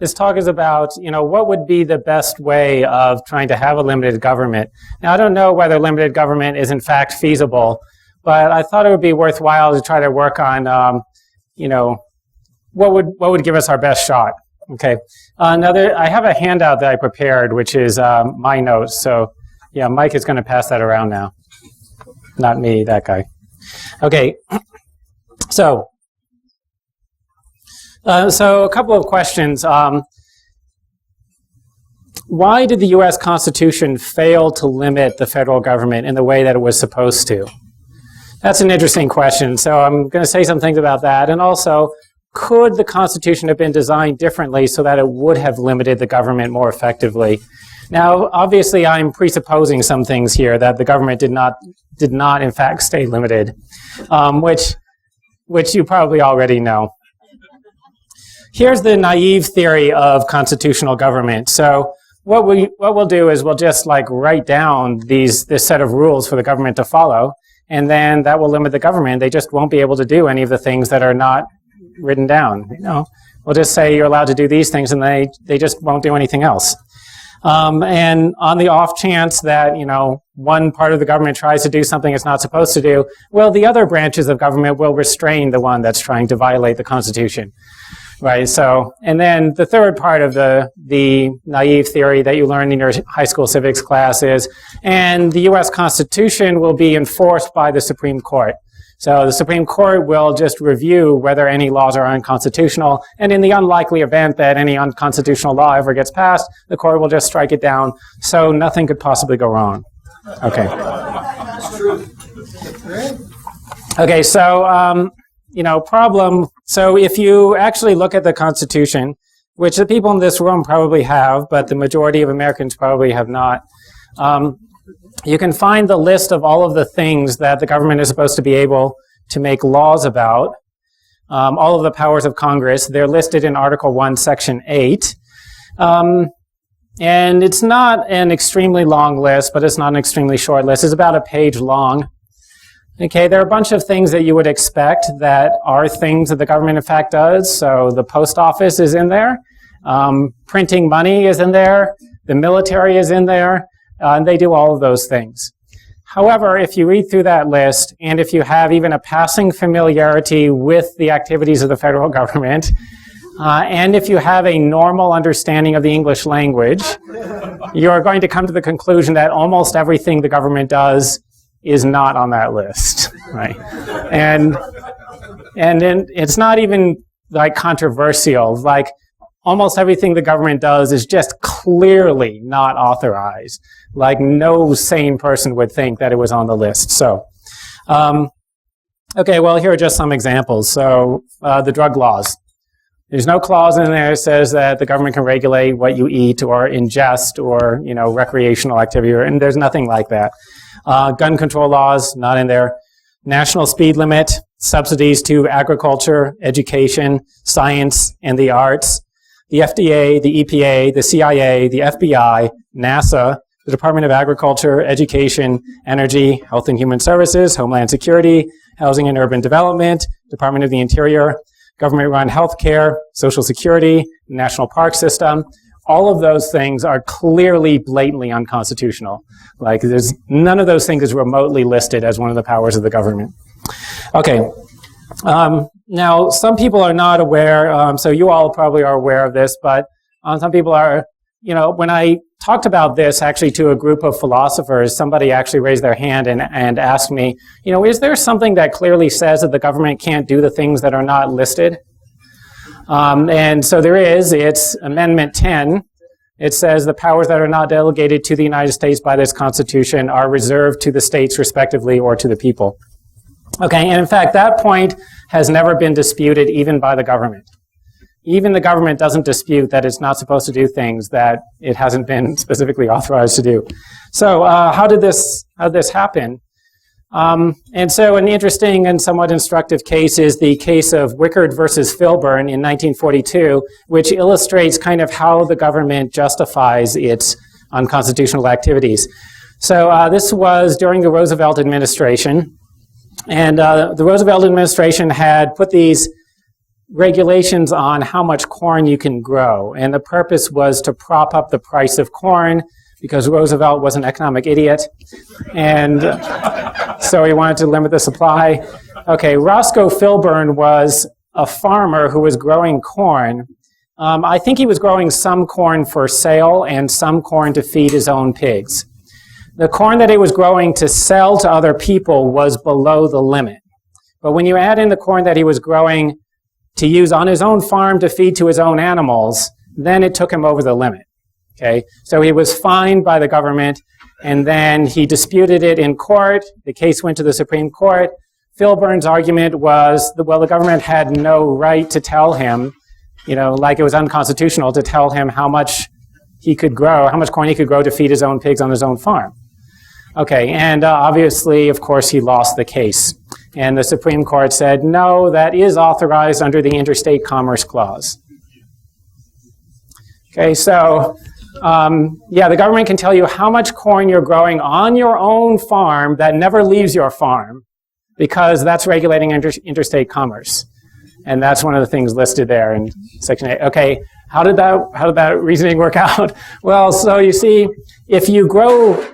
this talk is about, what would be the best way of trying to have a limited government. Now, I don't know whether limited government is in fact feasible, but I thought it would be worthwhile to try to work on, what would give us our best shot. Okay. I have a handout that I prepared, which is my notes. So, yeah, Mike is going to pass that around now. Not me, that guy. Okay. So a couple of questions. Why did the U.S. Constitution fail to limit the federal government in the way that it was supposed to? That's an interesting question. So I'm going to say some things about that. And also, could the Constitution have been designed differently so that it would have limited the government more effectively? Now, obviously, I'm presupposing some things here that the government did not in fact stay limited, which you probably already know. Here's the naive theory of constitutional government. So what we'll do is we'll just write down this set of rules for the government to follow, and then that will limit the government. They just won't be able to do any of the things that are not written down. We'll just say you're allowed to do these things, and they just won't do anything else. And on the off chance that, one part of the government tries to do something it's not supposed to do, well, the other branches of government will restrain the one that's trying to violate the Constitution. Right, so, and then the third part of the naive theory that you learned in your high school civics class is, and the U.S. Constitution will be enforced by the Supreme Court. So the Supreme Court will just review whether any laws are unconstitutional, and in the unlikely event that any unconstitutional law ever gets passed, the court will just strike it down, so nothing could possibly go wrong. Okay. That's true. Okay, so, problem. So if you actually look at the Constitution, which the people in this room probably have, but the majority of Americans probably have not, you can find the list of all of the things that the government is supposed to be able to make laws about, all of the powers of Congress. They're listed in Article 1, Section 8. And it's not an extremely long list, but it's not an extremely short list. It's about a page long. Okay, there are a bunch of things that you would expect that are things that the government in fact does. So the post office is in there. Printing money is in there. The military is in there. And they do all of those things. However, if you read through that list, and if you have even a passing familiarity with the activities of the federal government, and if you have a normal understanding of the English language, you are going to come to the conclusion that almost everything the government does is not on that list, right? And then it's not even controversial. Almost everything the government does is just clearly not authorized. No sane person would think that it was on the list. So, okay, well, here are just some examples. So, the drug laws. There's no clause in there that says that the government can regulate what you eat or ingest or, recreational activity, and there's nothing like that. Gun control laws, not in there. National speed limit, subsidies to agriculture, education, science, and the arts. The FDA, the EPA, the CIA, the FBI, NASA, the Department of Agriculture, Education, Energy, Health and Human Services, Homeland Security, Housing and Urban Development, Department of the Interior, government-run health care, Social Security, National Park System. All of those things are clearly, blatantly unconstitutional. There's none of those things is remotely listed as one of the powers of the government. Okay. Now, some people are not aware, so you all probably are aware of this, but some people are, when I talked about this actually to a group of philosophers, somebody actually raised their hand and asked me, is there something that clearly says that the government can't do the things that are not listed? And so there is. It's Amendment 10. It says the powers that are not delegated to the United States by this Constitution are reserved to the states respectively or to the people. Okay, and in fact, that point has never been disputed even by the government. Even the government doesn't dispute that it's not supposed to do things that it hasn't been specifically authorized to do. So how did this happen? And so an interesting and somewhat instructive case is the case of Wickard versus Filburn in 1942, which illustrates kind of how the government justifies its unconstitutional activities. So this was during the Roosevelt administration. And the Roosevelt administration had put these regulations on how much corn you can grow. And the purpose was to prop up the price of corn because Roosevelt was an economic idiot. And so he wanted to limit the supply. Okay, Roscoe Filburn was a farmer who was growing corn. I think he was growing some corn for sale and some corn to feed his own pigs. The corn that he was growing to sell to other people was below the limit. But when you add in the corn that he was growing to use on his own farm to feed to his own animals, then it took him over the limit. Okay, so he was fined by the government, and then he disputed it in court. The case went to the Supreme Court. Filburn's argument was, well, the government had no right to tell him, like it was unconstitutional to tell him how much he could grow, how much corn he could grow to feed his own pigs on his own farm. Okay, and obviously, of course, he lost the case. And the Supreme Court said, no, that is authorized under the Interstate Commerce Clause. Okay, so, the government can tell you how much corn you're growing on your own farm that never leaves your farm, because that's regulating interstate commerce. And that's one of the things listed there in Section 8. Okay, how did that reasoning work out? Well, so you see, if you grow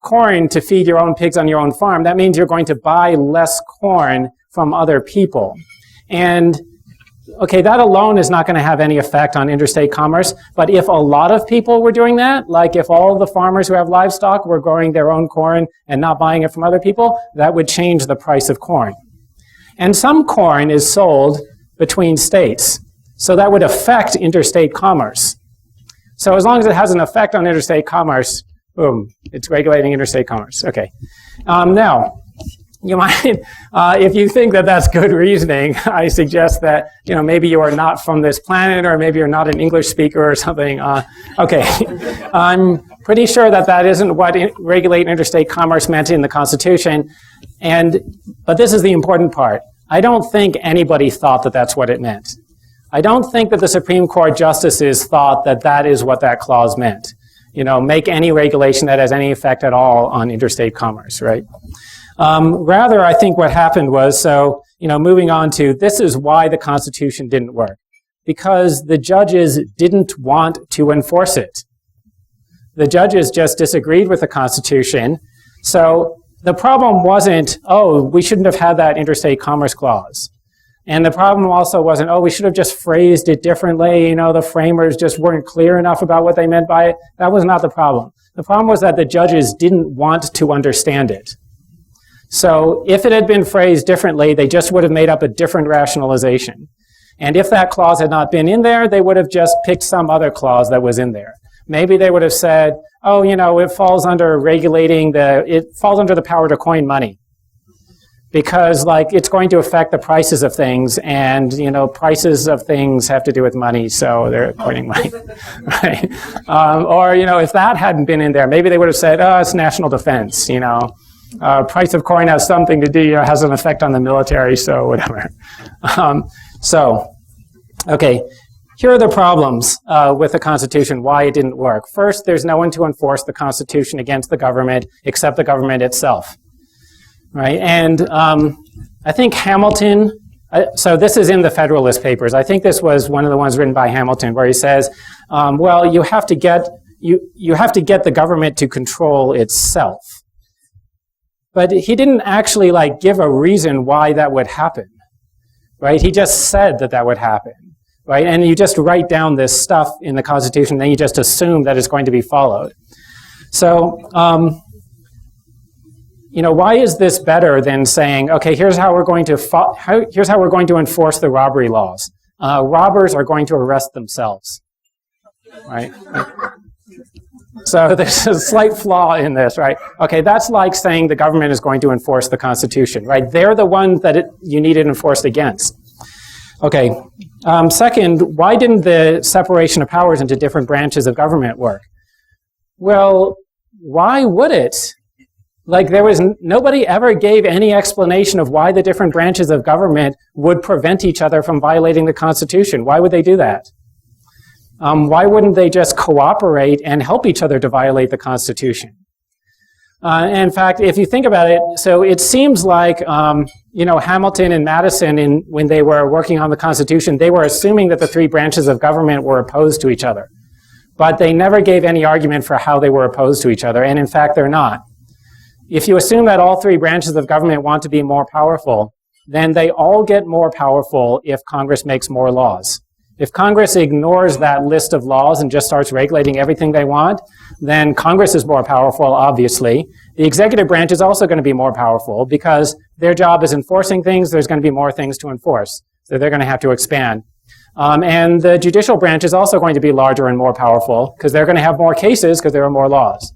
corn to feed your own pigs on your own farm, that means you're going to buy less corn from other people. And, okay, that alone is not going to have any effect on interstate commerce, but if a lot of people were doing that, like if all the farmers who have livestock were growing their own corn and not buying it from other people, that would change the price of corn. And some corn is sold between states, so that would affect interstate commerce. So as long as it has an effect on interstate commerce, boom, it's regulating interstate commerce. Okay. Now, you might, if you think that that's good reasoning, I suggest that, maybe you are not from this planet, or maybe you're not an English speaker or something. Okay. I'm pretty sure that isn't what regulating interstate commerce meant in the Constitution. But this is the important part. I don't think anybody thought that that's what it meant. I don't think that the Supreme Court justices thought that that is what that clause meant. Make any regulation that has any effect at all on interstate commerce, right? Rather, I think what happened was, moving on to, this is why the Constitution didn't work. Because the judges didn't want to enforce it. The judges just disagreed with the Constitution. So the problem wasn't, we shouldn't have had that interstate commerce clause. And the problem also wasn't, we should have just phrased it differently. The framers just weren't clear enough about what they meant by it. That was not the problem. The problem was that the judges didn't want to understand it. So if it had been phrased differently, they just would have made up a different rationalization. And if that clause had not been in there, they would have just picked some other clause that was in there. Maybe they would have said, it falls under it falls under the power to coin money. Because, it's going to affect the prices of things, and, prices of things have to do with money, so they're coining money, right? Or, if that hadn't been in there, maybe they would have said, it's national defense, price of coin has something to do, has an effect on the military, so whatever. Okay, here are the problems with the Constitution, why it didn't work. First, there's no one to enforce the Constitution against the government except the government itself. Right, and I think Hamilton, so this is in the Federalist Papers. I think this was one of the ones written by Hamilton, where he says, you have to get the government to control itself. But he didn't actually give a reason why that would happen. Right? He just said that would happen. Right? And you just write down this stuff in the Constitution, then you just assume that it's going to be followed. So, why is this better than saying, okay, here's how we're going to enforce the robbery laws. Robbers are going to arrest themselves, right? So there's a slight flaw in this, right? Okay, that's like saying the government is going to enforce the Constitution, right? They're the ones that you need it enforced against. Okay, second, why didn't the separation of powers into different branches of government work? Well, why would it? Nobody ever gave any explanation of why the different branches of government would prevent each other from violating the Constitution. Why would they do that? Why wouldn't they just cooperate and help each other to violate the Constitution? In fact, if you think about it, so it seems like, Hamilton and Madison, when they were working on the Constitution, they were assuming that the three branches of government were opposed to each other. But they never gave any argument for how they were opposed to each other, and in fact, they're not. If you assume that all three branches of government want to be more powerful, then they all get more powerful if Congress makes more laws. If Congress ignores that list of laws and just starts regulating everything they want, then Congress is more powerful, obviously. The executive branch is also going to be more powerful because their job is enforcing things. There's going to be more things to enforce. So they're going to have to expand. And the judicial branch is also going to be larger and more powerful because they're going to have more cases because there are more laws.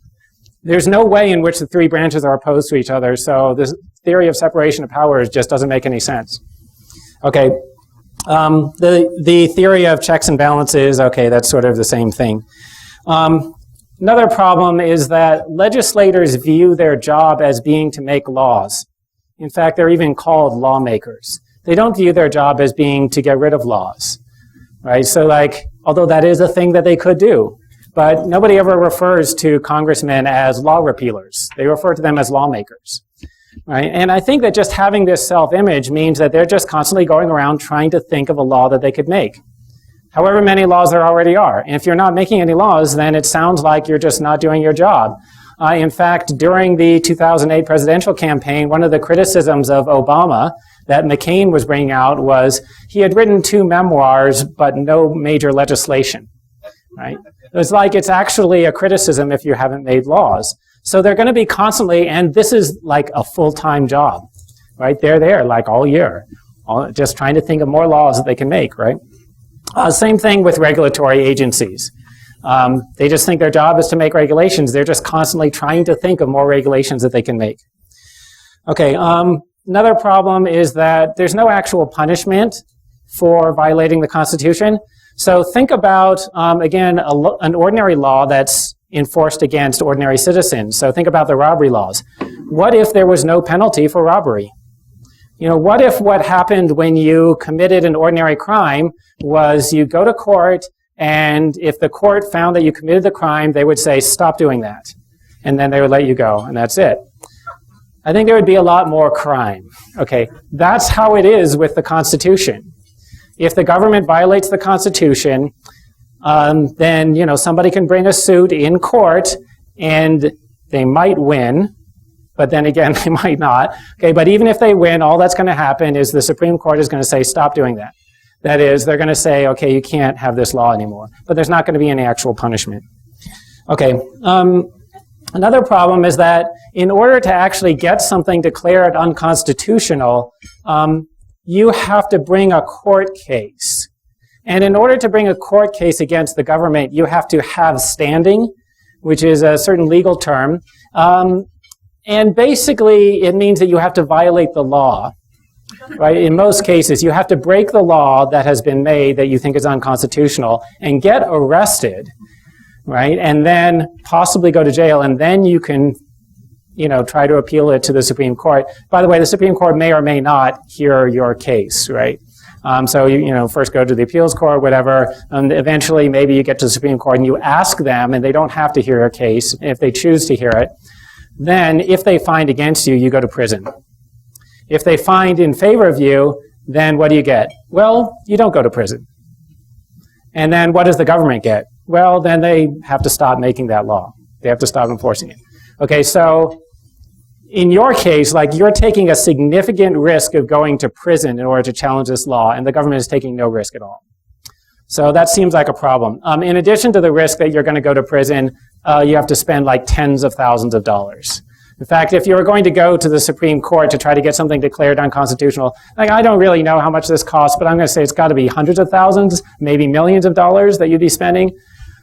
There's no way in which the three branches are opposed to each other. So this theory of separation of powers just doesn't make any sense. Okay. The theory of checks and balances, okay, that's sort of the same thing. Another problem is that legislators view their job as being to make laws. In fact, they're even called lawmakers. They don't view their job as being to get rid of laws, right? So although that is a thing that they could do, but nobody ever refers to congressmen as law repealers. They refer to them as lawmakers. Right? And I think that just having this self-image means that they're just constantly going around trying to think of a law that they could make. However many laws there already are. And if you're not making any laws, then it sounds like you're just not doing your job. In fact, during the 2008 presidential campaign, one of the criticisms of Obama that McCain was bringing out was he had written 2 memoirs, but no major legislation. Right? It's like it's actually a criticism if you haven't made laws. So they're going to be constantly, and this is like a full-time job, right? They're there like all year, just trying to think of more laws that they can make, right? Same thing with regulatory agencies. They just think their job is to make regulations. They're just constantly trying to think of more regulations that they can make. Okay, another problem is that there's no actual punishment for violating the Constitution. So think about, again, an ordinary law that's enforced against ordinary citizens. So think about the robbery laws. What if there was no penalty for robbery? What if what happened when you committed an ordinary crime was you go to court, and if the court found that you committed the crime, they would say, stop doing that. And then they would let you go, and that's it. I think there would be a lot more crime. Okay, that's how it is with the Constitution. If the government violates the Constitution, then somebody can bring a suit in court and they might win, but then again they might not. Okay, but even if they win, all that's going to happen is the Supreme Court is going to say stop doing that. That is, they're going to say, okay, you can't have this law anymore, but there's not going to be any actual punishment. Okay, another problem is that in order to actually get something declared unconstitutional, you have to bring a court case. And in order to bring a court case against the government, you have to have standing, which is a certain legal term. And basically, it means that you have to violate the law, right? In most cases, you have to break the law that has been made that you think is unconstitutional and get arrested, right? And then possibly go to jail, and then you can, try to appeal it to the Supreme Court. By the way, the Supreme Court may or may not hear your case, right? So you first go to the appeals court, whatever, and eventually maybe you get to the Supreme Court and you ask them, and they don't have to hear your case if they choose to hear it. Then if they find against you, you go to prison. If they find in favor of you, then what do you get? Well, you don't go to prison. And then what does the government get? Well, then they have to stop making that law. They have to stop enforcing it. Okay, so in your case, you're taking a significant risk of going to prison in order to challenge this law, and the government is taking no risk at all. So that seems like a problem. In addition to the risk that you're going to go to prison, you have to spend tens of thousands of dollars. In fact, if you were going to go to the Supreme Court to try to get something declared unconstitutional, I don't really know how much this costs, but I'm going to say it's got to be hundreds of thousands, maybe millions of dollars that you'd be spending.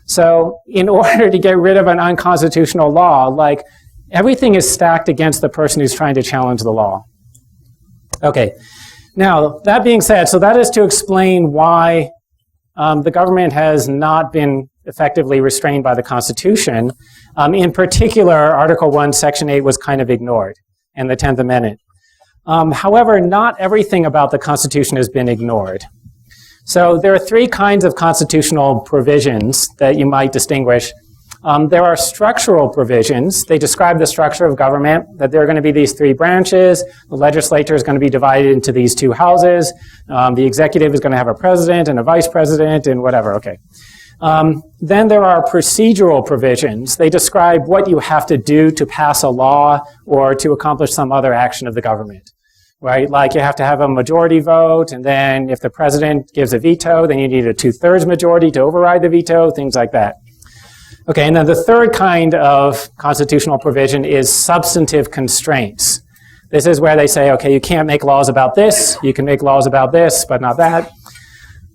So in order to get rid of an unconstitutional law, everything is stacked against the person who's trying to challenge the law. Okay, now that being said, so that is to explain why the government has not been effectively restrained by the Constitution. In particular, Article 1, Section 8 was kind of ignored, and the 10th Amendment. However, not everything about the Constitution has been ignored. So there are 3 kinds of constitutional provisions that you might distinguish. There are structural provisions. They describe the structure of government, that there are going to be these three branches. The legislature is going to be divided into these two houses. The executive is going to have a president and a vice president and whatever. Okay. Then there are procedural provisions. They describe what you have to do to pass a law or to accomplish some other action of the government. Right? Like you have to have a majority vote, and then if the president gives a veto, then you need a 2/3 majority to override the veto, things like that. Okay, and then the third kind of constitutional provision is substantive constraints. This is where they say, okay, you can't make laws about this, you can make laws about this, but not that.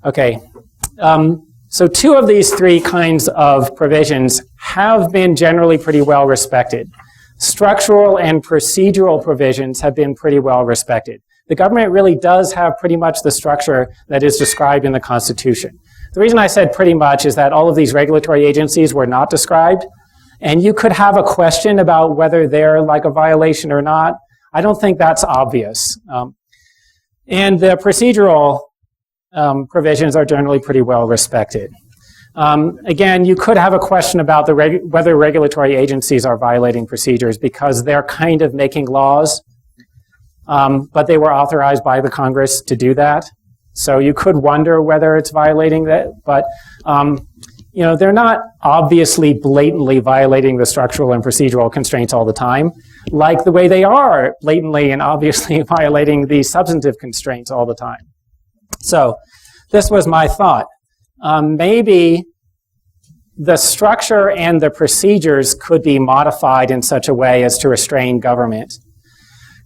Okay, so two of these three kinds of provisions have been generally pretty well respected. Structural and procedural provisions have been pretty well respected. The government really does have pretty much the structure that is described in the Constitution. The reason I said pretty much is that all of these regulatory agencies were not described, and you could have a question about whether they're like a violation or not. I don't think that's obvious. And the procedural provisions are generally pretty well respected. Again, you could have a question about whether regulatory agencies are violating procedures because they're kind of making laws, but they were authorized by the Congress to do that. So you could wonder whether it's violating that, but you know, they're not obviously blatantly violating the structural and procedural constraints all the time, like the way they are blatantly and obviously violating the substantive constraints all the time. So this was my thought. Maybe the structure and the procedures could be modified in such a way as to restrain government,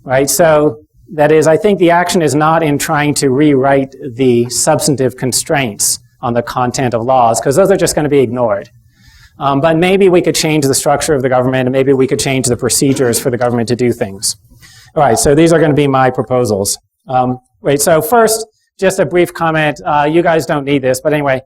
right? So that is, I think the action is not in trying to rewrite the substantive constraints on the content of laws, because those are just going to be ignored. But maybe we could change the structure of the government, and maybe we could change the procedures for the government to do things. All right, so these are going to be my proposals. So first, just a brief comment. You guys don't need this, but anyway,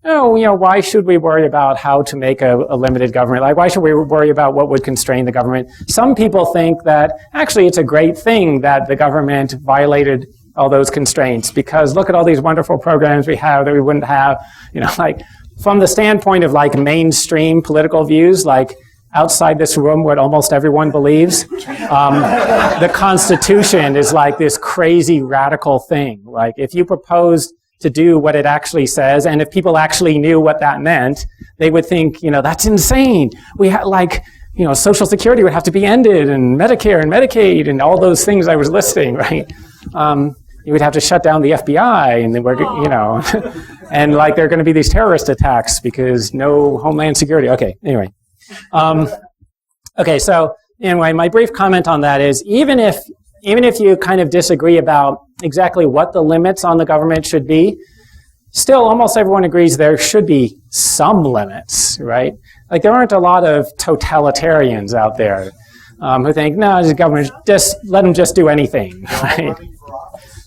why should we worry about how to make a limited government? Like, why should we worry about what would constrain the government? Some people think that actually it's a great thing that the government violated all those constraints because look at all these wonderful programs we have that we wouldn't have, like from the standpoint of like mainstream political views, like outside this room, what almost everyone believes, the Constitution is like this crazy radical thing. Like if you proposed to do what it actually says, and if people actually knew what that meant, they would think, that's insane. We had Social Security would have to be ended, and Medicare and Medicaid, and all those things I was listing, right? You would have to shut down the FBI, and then and like there are going to be these terrorist attacks because no Homeland Security. Okay, anyway. So anyway, my brief comment on that is even if you kind of disagree about exactly what the limits on the government should be, still almost everyone agrees there should be some limits, right? Like there aren't a lot of totalitarians out there who think, no, the government, just let them just do anything, right?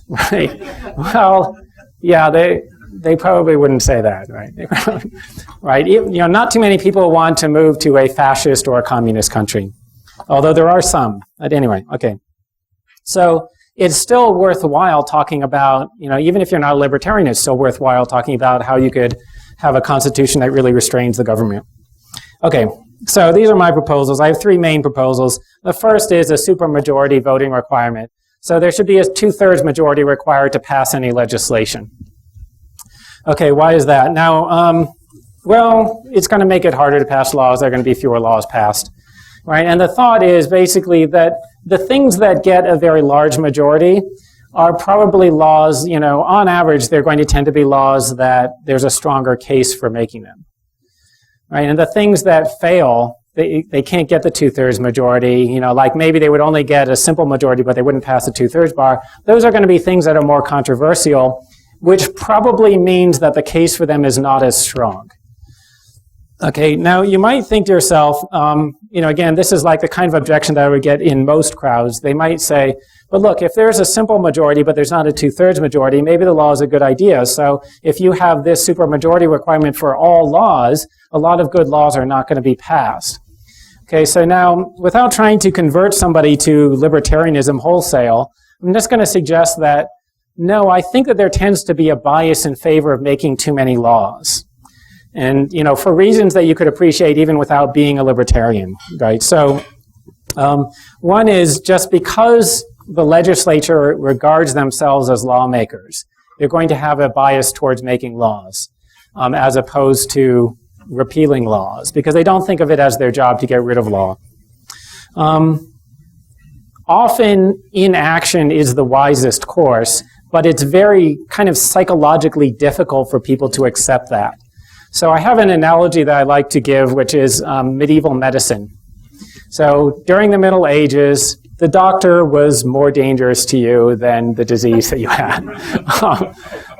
Right. Well, yeah, they probably wouldn't say that, right? Right. Not too many people want to move to a fascist or a communist country, although there are some. But anyway, okay. So it's still worthwhile talking about, even if you're not a libertarian, it's still worthwhile talking about how you could have a constitution that really restrains the government. Okay, so these are my proposals. I have three main proposals. The first is a supermajority voting requirement. So there should be a 2/3 majority required to pass any legislation. Okay, why is that? Now, well, it's going to make it harder to pass laws. There are going to be fewer laws passed, right? And the thought is basically that the things that get a very large majority are probably laws, on average, they're going to tend to be laws that there's a stronger case for making them, right? And the things that fail, they can't get the 2/3 majority, like maybe they would only get a simple majority, but they wouldn't pass the 2/3 bar. Those are going to be things that are more controversial, which probably means that the case for them is not as strong. Okay, now you might think to yourself, again, this is like the kind of objection that I would get in most crowds. They might say, but look, if there's a simple majority, but there's not a 2/3 majority, maybe the law is a good idea. So if you have this supermajority requirement for all laws, a lot of good laws are not going to be passed. Okay, so now, without trying to convert somebody to libertarianism wholesale, I'm just going to suggest that, no, I think that there tends to be a bias in favor of making too many laws. And, for reasons that you could appreciate even without being a libertarian, right? So, one is just because the legislature regards themselves as lawmakers, they're going to have a bias towards making laws, as opposed to repealing laws, because they don't think of it as their job to get rid of law. Often inaction is the wisest course, but it's very kind of psychologically difficult for people to accept that. So I have an analogy that I like to give, which is medieval medicine. So during the Middle Ages, the doctor was more dangerous to you than the disease that you had.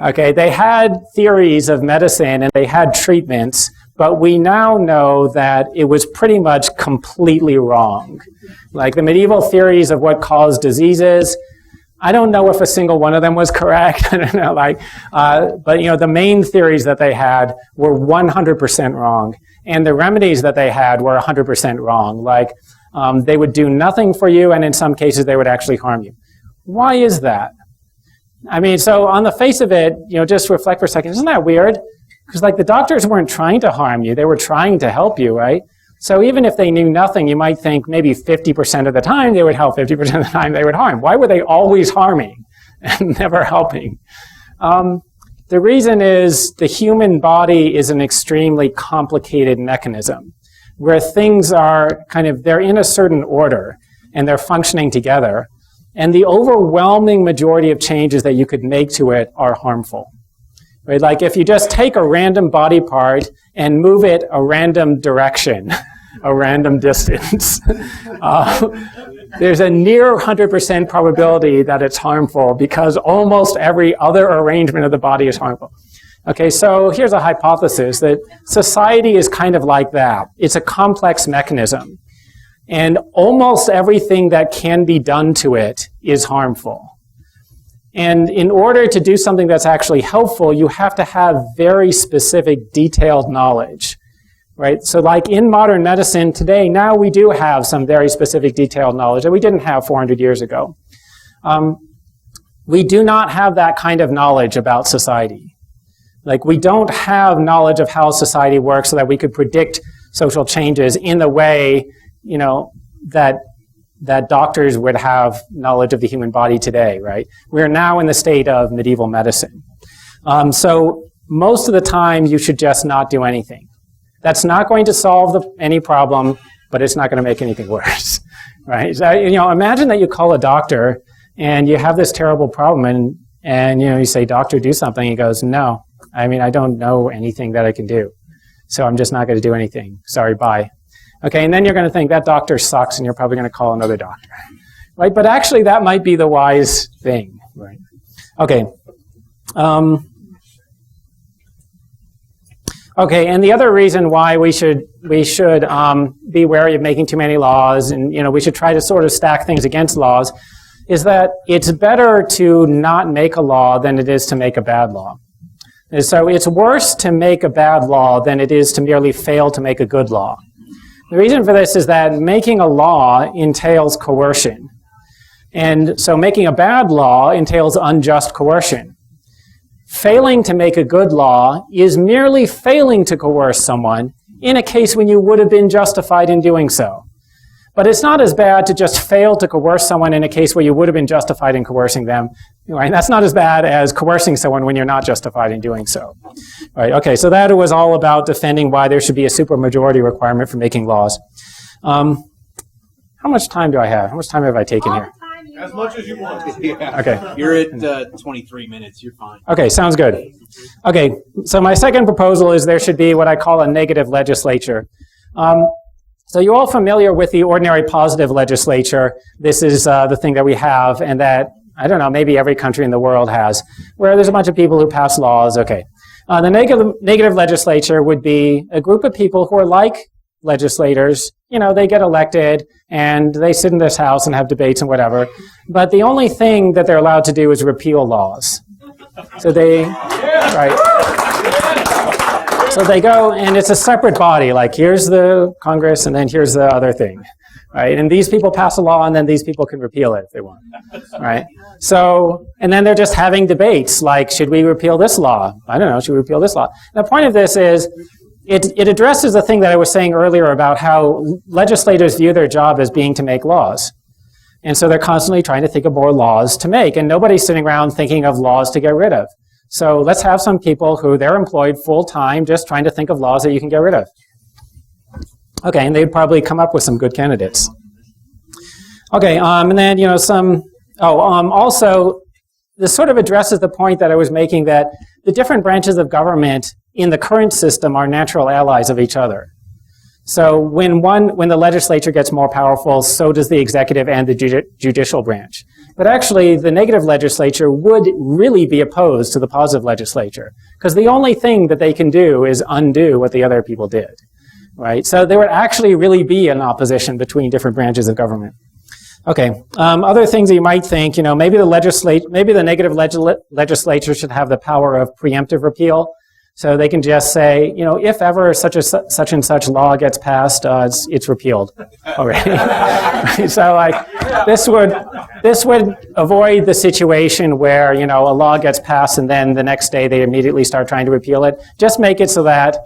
Okay, they had theories of medicine and they had treatments, but we now know that it was pretty much completely wrong. Like the medieval theories of what caused diseases, I don't know if a single one of them was correct. I don't know, but the main theories that they had were 100% wrong, and the remedies that they had were 100% wrong. Like they would do nothing for you, and in some cases they would actually harm you. Why is that? I mean, so on the face of it, just reflect for a second. Isn't that weird? Because the doctors weren't trying to harm you; they were trying to help you, right? So even if they knew nothing, you might think maybe 50% of the time they would help, 50% of the time they would harm. Why were they always harming and never helping? The reason is the human body is an extremely complicated mechanism where things are they're in a certain order and they're functioning together. And the overwhelming majority of changes that you could make to it are harmful. Right? Like if you just take a random body part and move it a random direction, a random distance, there's a near 100% probability that it's harmful because almost every other arrangement of the body is harmful. Okay, so here's a hypothesis that society is kind of like that. It's a complex mechanism. And almost everything that can be done to it is harmful. And in order to do something that's actually helpful, you have to have very specific, detailed knowledge, right? So like in modern medicine today, now we do have some very specific, detailed knowledge that we didn't have 400 years ago. We do not have that kind of knowledge about society. Like we don't have knowledge of how society works so that we could predict social changes in the way, that doctors would have knowledge of the human body today, right? We're now in the state of medieval medicine. So most of the time, you should just not do anything. That's not going to solve any problem, but it's not going to make anything worse, right? So, imagine that you call a doctor and you have this terrible problem and you say, doctor, do something. He goes, no, I don't know anything that I can do. So I'm just not going to do anything. Sorry, bye. Okay, and then you're going to think that doctor sucks and you're probably going to call another doctor, right? But actually that might be the wise thing, right? Okay. Okay, and the other reason why we should be wary of making too many laws and, we should try to sort of stack things against laws is that it's better to not make a law than it is to make a bad law. And so it's worse to make a bad law than it is to merely fail to make a good law. The reason for this is that making a law entails coercion. And so making a bad law entails unjust coercion. Failing to make a good law is merely failing to coerce someone in a case when you would have been justified in doing so. But it's not as bad to just fail to coerce someone in a case where you would have been justified in coercing them. Right? That's not as bad as coercing someone when you're not justified in doing so. Right? Okay, so that was all about defending why there should be a supermajority requirement for making laws. How much time do I have? How much time have I taken here? As much as you want. Yeah. Okay. You're at 23 minutes. You're fine. Okay, sounds good. Okay, so my second proposal is there should be what I call a negative legislature. So you're all familiar with the ordinary positive legislature. This is the thing that we have and that, I don't know, maybe every country in the world has, where there's a bunch of people who pass laws. Okay. The negative legislature would be a group of people who are like legislators. They get elected and they sit in this house and have debates and whatever. But the only thing that they're allowed to do is repeal laws. So So they go, and it's a separate body, like here's the Congress, and then here's the other thing, right? And these people pass a law, and then these people can repeal it if they want, right? So, and then they're just having debates, like, should we repeal this law? I don't know, should we repeal this law? And the point of this is, it addresses the thing that I was saying earlier about how legislators view their job as being to make laws. And so they're constantly trying to think of more laws to make, and nobody's sitting around thinking of laws to get rid of. So let's have some people who they're employed full-time just trying to think of laws that you can get rid of. Okay, and they'd probably come up with some good candidates. Okay, and then, also, this sort of addresses the point that I was making that the different branches of government in the current system are natural allies of each other. So when the legislature gets more powerful, so does the executive and the judicial branch. But actually, the negative legislature would really be opposed to the positive legislature, because the only thing that they can do is undo what the other people did, right? So there would actually really be an opposition between different branches of government. Okay, other things that you might think, maybe the negative legislature should have the power of preemptive repeal. So they can just say, if ever such and such law gets passed, it's repealed already. So this would avoid the situation where, a law gets passed and then the next day they immediately start trying to repeal it. Just make it so that,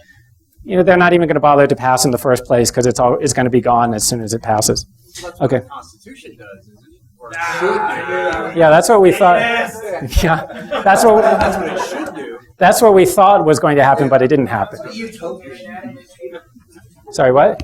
they're not even going to bother to pass in the first place because it's going to be gone as soon as it passes. That's okay. What the Constitution does, isn't it? Or should Yeah, that's what we thought. Yes. Yeah, That's what it should do. That's what we thought was going to happen, but it didn't happen. Sorry, what?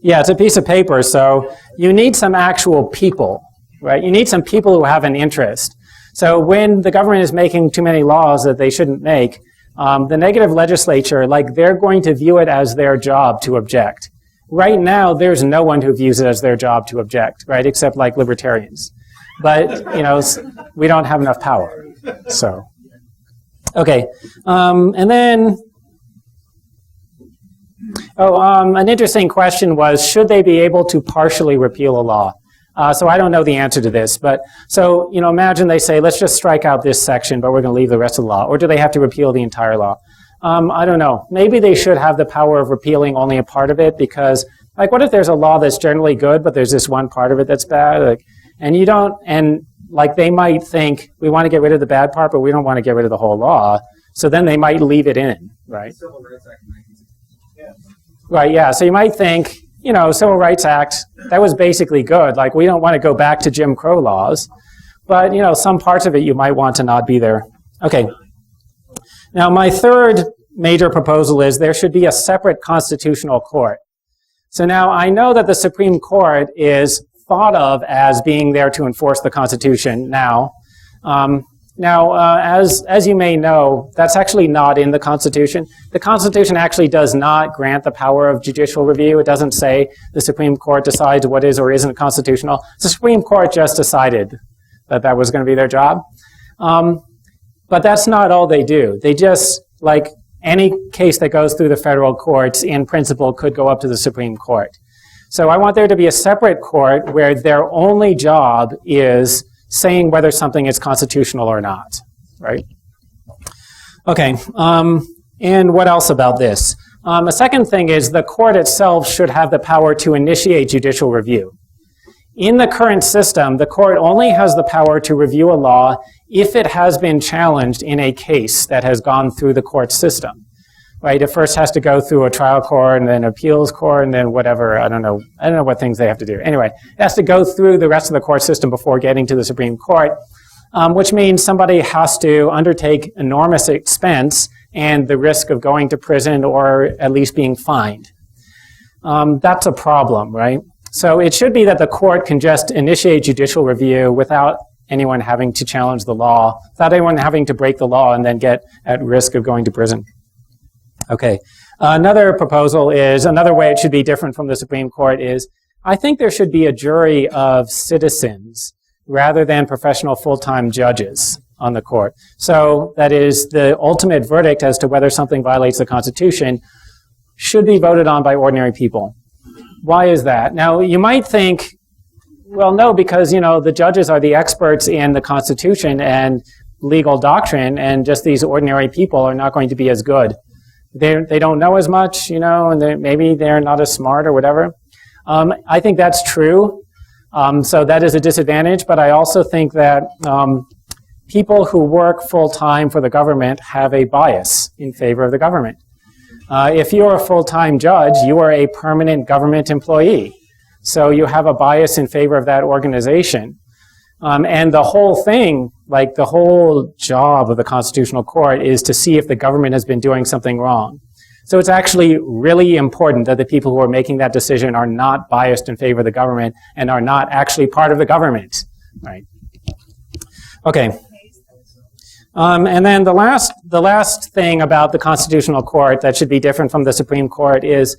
Yeah, it's a piece of paper, so you need some actual people, right? You need some people who have an interest. So when the government is making too many laws that they shouldn't make, the negative legislature, they're going to view it as their job to object. Right now, there's no one who views it as their job to object, right, except libertarians. But, we don't have enough power. So, okay. And then, an interesting question was, should they be able to partially repeal a law? So I don't know the answer to this, but so, imagine they say, let's just strike out this section, but we're going to leave the rest of the law. Or do they have to repeal the entire law? I don't know. Maybe they should have the power of repealing only a part of it, because, what if there's a law that's generally good, but there's this one part of it that's bad? They might think, we want to get rid of the bad part, but we don't want to get rid of the whole law. So then they might leave it in, right? Civil Rights Act of 1960. Right, yeah. So you might think, Civil Rights Act, that was basically good. We don't want to go back to Jim Crow laws. But, some parts of it you might want to not be there. Okay. Now, my third major proposal is there should be a separate constitutional court. So now I know that the Supreme Court is thought of as being there to enforce the Constitution now. As you may know, that's actually not in the Constitution. The Constitution actually does not grant the power of judicial review. It doesn't say the Supreme Court decides what is or isn't constitutional. The Supreme Court just decided that was going to be their job. But that's not all they do. They just, any case that goes through the federal courts, in principle, could go up to the Supreme Court. So I want there to be a separate court where their only job is saying whether something is constitutional or not, right? Okay, and what else about this? A second thing is the court itself should have the power to initiate judicial review. In the current system, the court only has the power to review a law if it has been challenged in a case that has gone through the court system, right? It first has to go through a trial court and then appeals court and then whatever, I don't know what things they have to do. Anyway, it has to go through the rest of the court system before getting to the Supreme Court, which means somebody has to undertake enormous expense and the risk of going to prison or at least being fined. That's a problem, right? So it should be that the court can just initiate judicial review without anyone having to challenge the law, without anyone having to break the law and then get at risk of going to prison. Okay. Another proposal is, another way it should be different from the Supreme Court is, I think there should be a jury of citizens rather than professional full-time judges on the court. So that is, the ultimate verdict as to whether something violates the Constitution should be voted on by ordinary people. Why is that? Now, you might think, well, no, because, the judges are the experts in the Constitution and legal doctrine, and just these ordinary people are not going to be as good. They don't know as much, and maybe they're not as smart or whatever. I think that's true. So that is a disadvantage, but I also think that people who work full-time for the government have a bias in favor of the government. If you're a full-time judge, you are a permanent government employee. So you have a bias in favor of that organization. And the whole thing, like the whole job of the Constitutional Court, is to see if the government has been doing something wrong. So it's actually really important that the people who are making that decision are not biased in favor of the government and are not actually part of the government. Right? Okay. And then the last thing about the Constitutional Court that should be different from the Supreme Court is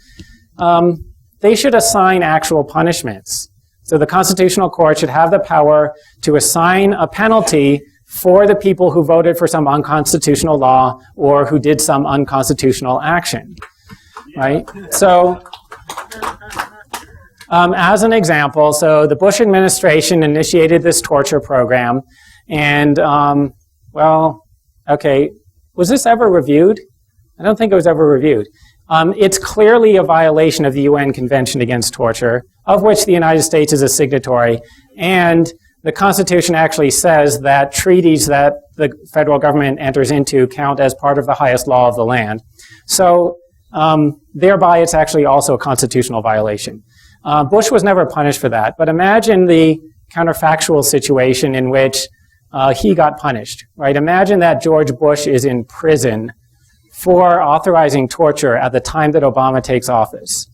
they should assign actual punishments. So the Constitutional Court should have the power to assign a penalty for the people who voted for some unconstitutional law or who did some unconstitutional action, right? So as an example, so the Bush administration initiated this torture program, and well, okay, was this ever reviewed? I don't think it was ever reviewed. It's clearly a violation of the UN Convention Against Torture, of which the United States is a signatory, and the Constitution actually says that treaties that the federal government enters into count as part of the highest law of the land. So thereby it's actually also a constitutional violation. Bush was never punished for that, but imagine the counterfactual situation in which he got punished, right? Imagine that George Bush is in prison for authorizing torture at the time that Obama takes office.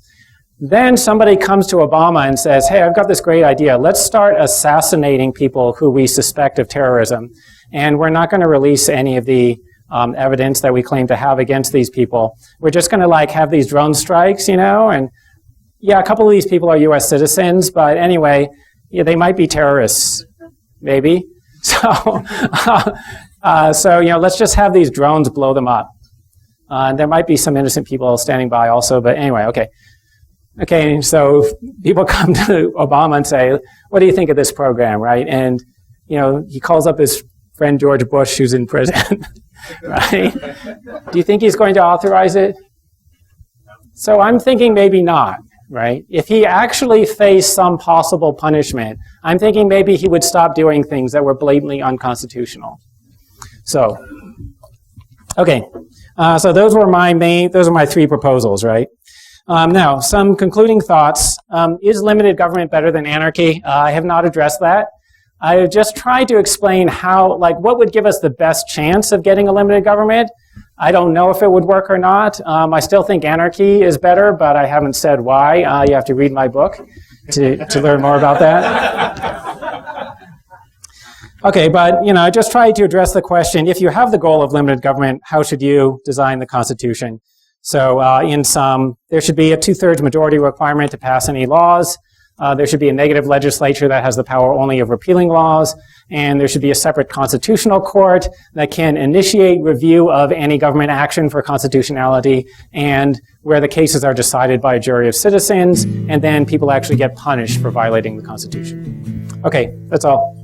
Then somebody comes to Obama and says, hey, I've got this great idea. Let's start assassinating people who we suspect of terrorism. And we're not going to release any of the evidence that we claim to have against these people. We're just going to like have these drone strikes, you know, and yeah, a couple of these people are US citizens, but anyway, yeah, they might be terrorists, maybe. So, so you know, let's just have these drones blow them up. There might be some innocent people standing by also, but anyway, okay. Okay, so people come to Obama and say, what do you think of this program, right? And, you know, he calls up his friend George Bush, who's in prison, right? Do you think he's going to authorize it? So I'm thinking maybe not, right? If he actually faced some possible punishment, I'm thinking maybe he would stop doing things that were blatantly unconstitutional. So, okay. So those are my three proposals, right? Now, some concluding thoughts. Is limited government better than anarchy? I have not addressed that. I just tried to explain how, like, what would give us the best chance of getting a limited government. I don't know if it would work or not. I still think anarchy is better, but I haven't said why. You have to read my book to learn more about that. Okay, but, you know, I just tried to address the question, if you have the goal of limited government, how should you design the Constitution? So in sum, there should be a 2/3 majority requirement to pass any laws. There should be a negative legislature that has the power only of repealing laws. And there should be a separate constitutional court that can initiate review of any government action for constitutionality, and where the cases are decided by a jury of citizens, and then people actually get punished for violating the Constitution. Okay, that's all.